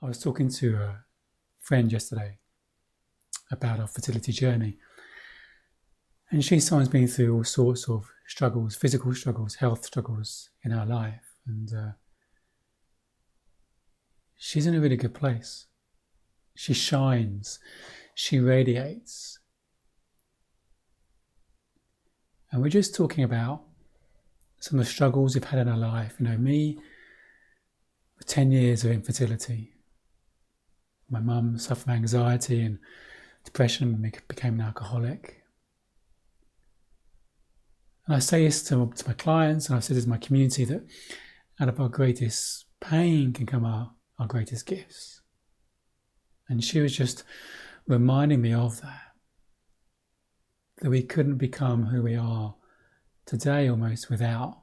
I was talking to a friend yesterday about our fertility journey, and she's someone's been through all sorts of struggles, physical struggles, health struggles in her life, and she's in a really good place. She shines, she radiates. And we're just talking about some of the struggles we've had in our life. You know, me, with 10 years of infertility. My mum suffered from anxiety and depression and became an alcoholic. And I say this to my clients, and I've said this to my community, that out of our greatest pain can come our greatest gifts. And she was just reminding me of that we couldn't become who we are today almost without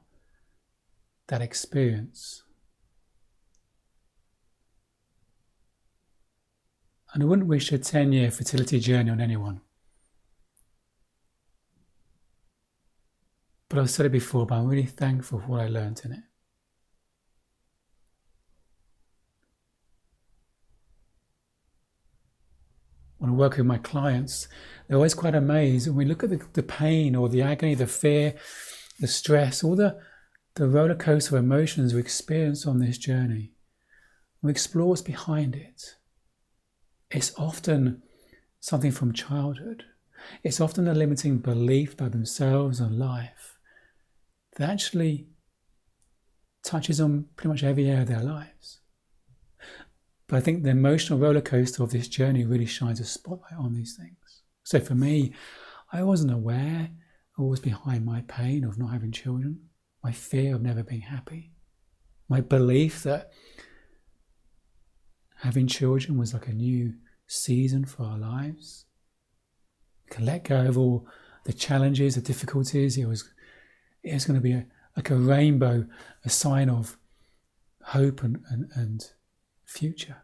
that experience. And I wouldn't wish a 10-year fertility journey on anyone. But I've said it before, but I'm really thankful for what I learned in it. When I work with my clients, they're always quite amazed when we look at the pain or the agony, the fear, the stress, all the roller coaster of emotions we experience on this journey. We explore what's behind it. It's often something from childhood. It's often a limiting belief about themselves and life that actually touches on pretty much every area of their lives. But I think the emotional roller coaster of this journey really shines a spotlight on these things. So for me, I wasn't aware of what was behind my pain of not having children, my fear of never being happy, my belief that having children was like a new season for our lives. We can let go of all the challenges, the difficulties. It was going to be like a rainbow, a sign of hope and future.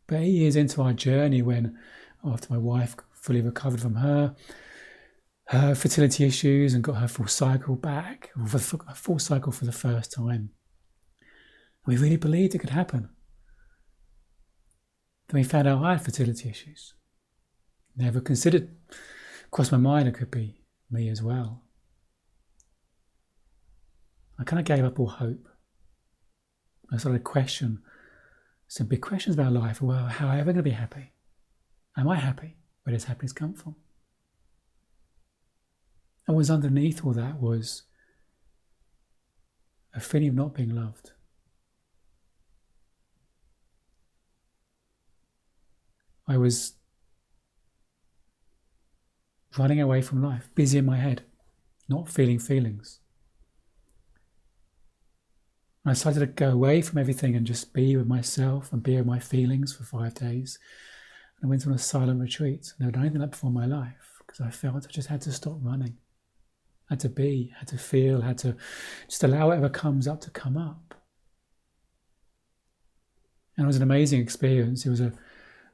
But 8 years into our journey, when after my wife fully recovered from her fertility issues and got her full cycle back, or a full cycle for the first time, we really believed it could happen. Then we found out I had fertility issues. Never considered, crossed my mind it could be me as well. I kind of gave up all hope. I started to question some big questions about life. Well, how am I ever going to be happy? Am I happy? Where does happiness come from? And what was underneath all that was a feeling of not being loved. I was running away from life, busy in my head, not feeling feelings. I started to go away from everything and just be with myself and be with my feelings for 5 days. And I went on a silent retreat. Never done anything like that before in my life, because I felt I just had to stop running. Had to be, had to feel, had to just allow whatever comes up to come up. And it was an amazing experience. It was a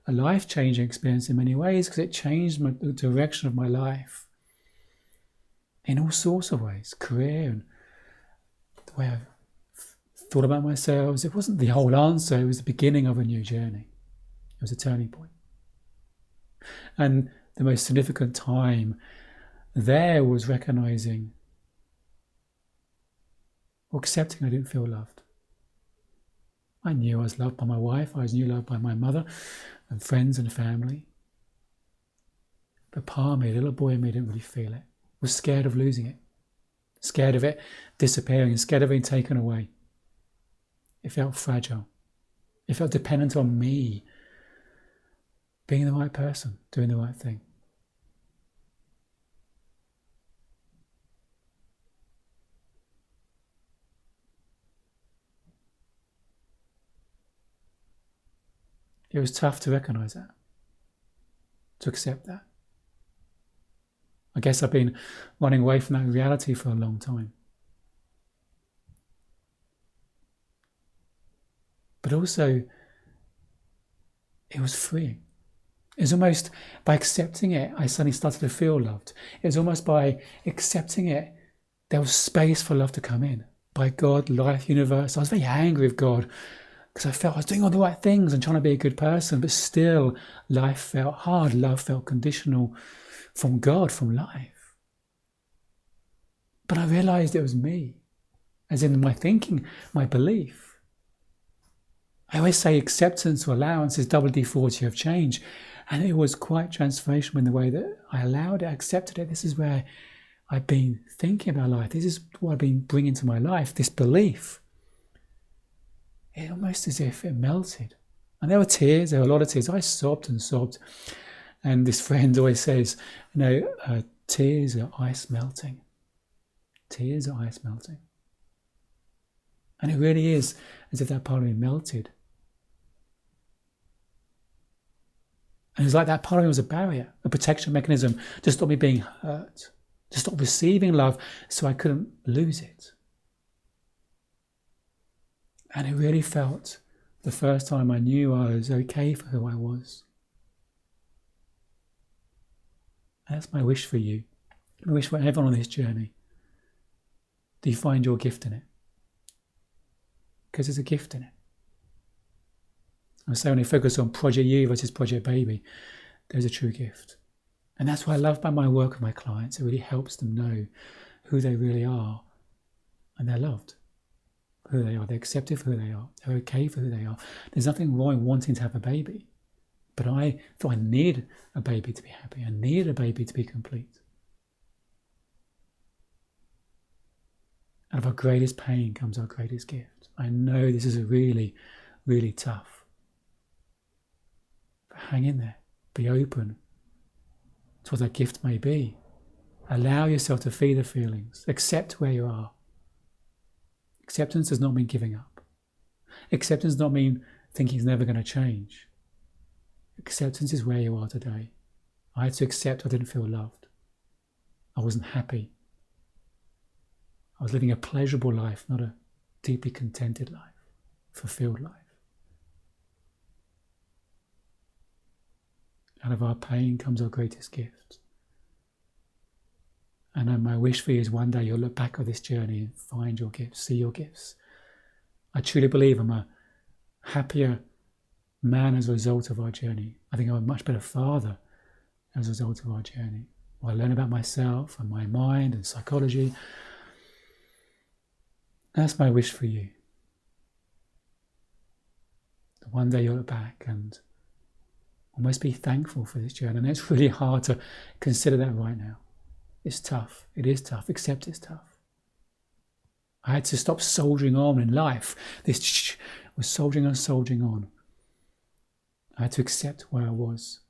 life-changing experience in many ways, because it changed the direction of my life in all sorts of ways. Career and the way I thought about myself. It wasn't the whole answer, it was the beginning of a new journey. It was a turning point. And the most significant time there was recognizing or accepting I didn't feel loved. I knew I was loved by my wife, I knew loved by my mother and friends and family. But part of me, the little boy in me, didn't really feel it. Was scared of losing it. Scared of it disappearing, scared of being taken away. It felt fragile. It felt dependent on me being the right person, doing the right thing. It was tough to recognize that, to accept that. I guess I've been running away from that reality for a long time. But also, it was freeing. It was almost by accepting it, I suddenly started to feel loved. It was almost by accepting it, there was space for love to come in. by God, life, universe. I was very angry with God because I felt I was doing all the right things and trying to be a good person, but still life felt hard. Love felt conditional from God, from life. But I realized it was me, as in my thinking, my belief. I always say acceptance or allowance is double D40 of change. And it was quite transformational in the way that I allowed it, accepted it. This is where I've been thinking about life. This is what I've been bringing to my life, this belief. It almost as if it melted. And there were tears, there were a lot of tears. I sobbed and sobbed. And this friend always says, tears are ice melting. Tears are ice melting. And it really is as if that part of me melted. And it's like that part of me was a barrier, a protection mechanism to stop me being hurt, to stop receiving love so I couldn't lose it. And it really felt the first time I knew I was okay for who I was. And that's my wish for you. My wish for everyone on this journey. Do you find your gift in it? Because there's a gift in it. I say when you focus on Project You versus Project Baby, there's a true gift. And that's what I love about my work with my clients. It really helps them know who they really are. And they're loved for who they are. They're accepted for who they are. They're okay for who they are. There's nothing wrong wanting to have a baby. But I thought I need a baby to be happy. I need a baby to be complete. Out of our greatest pain comes our greatest gift. I know this is a really, really tough. Hang in there. Be open to what that gift may be. Allow yourself to feel the feelings. Accept where you are. Acceptance does not mean giving up. Acceptance does not mean thinking it's never going to change. Acceptance is where you are today. I had to accept I didn't feel loved. I wasn't happy. I was living a pleasurable life, not a deeply contented life, fulfilled life. Out of our pain comes our greatest gift. And my wish for you is one day you'll look back on this journey and find your gifts, see your gifts. I truly believe I'm a happier man as a result of our journey. I think I'm a much better father as a result of our journey. I learn about myself and my mind and psychology. That's my wish for you. One day you'll look back and almost be thankful for this journey. And it's really hard to consider that right now. It's tough. It is tough. Accept it's tough. I had to stop soldiering on in life. This was soldiering on. I had to accept where I was,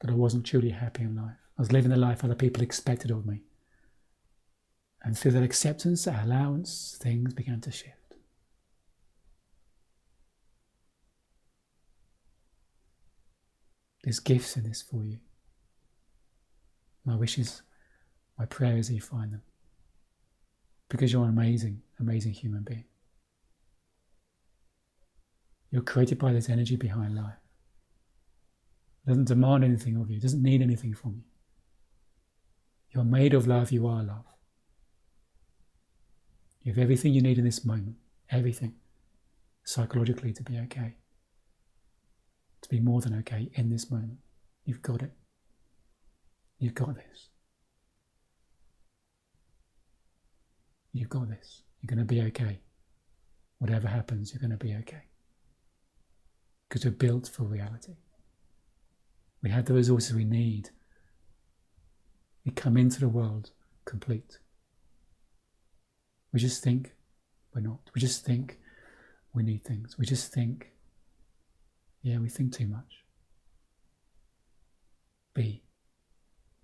that I wasn't truly happy in life. I was living the life other people expected of me. And through that acceptance, that allowance, things began to shift. There's gifts in this for you. My wish is, my prayer is that you find them. Because you're an amazing, amazing human being. You're created by this energy behind life. It doesn't demand anything of you. It doesn't need anything from you. You're made of love. You are love. You have everything you need in this moment. Everything. Psychologically to be okay. To be more than okay in this moment. You've got it. You've got this. You've got this. You're going to be okay. Whatever happens, you're going to be okay. Because we're built for reality. We have the resources we need. We come into the world complete. We just think we're not. We just think we need things. We just think, we think too much. Be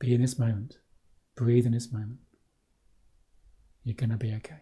in this moment. Breathe in this moment. You're going to be okay.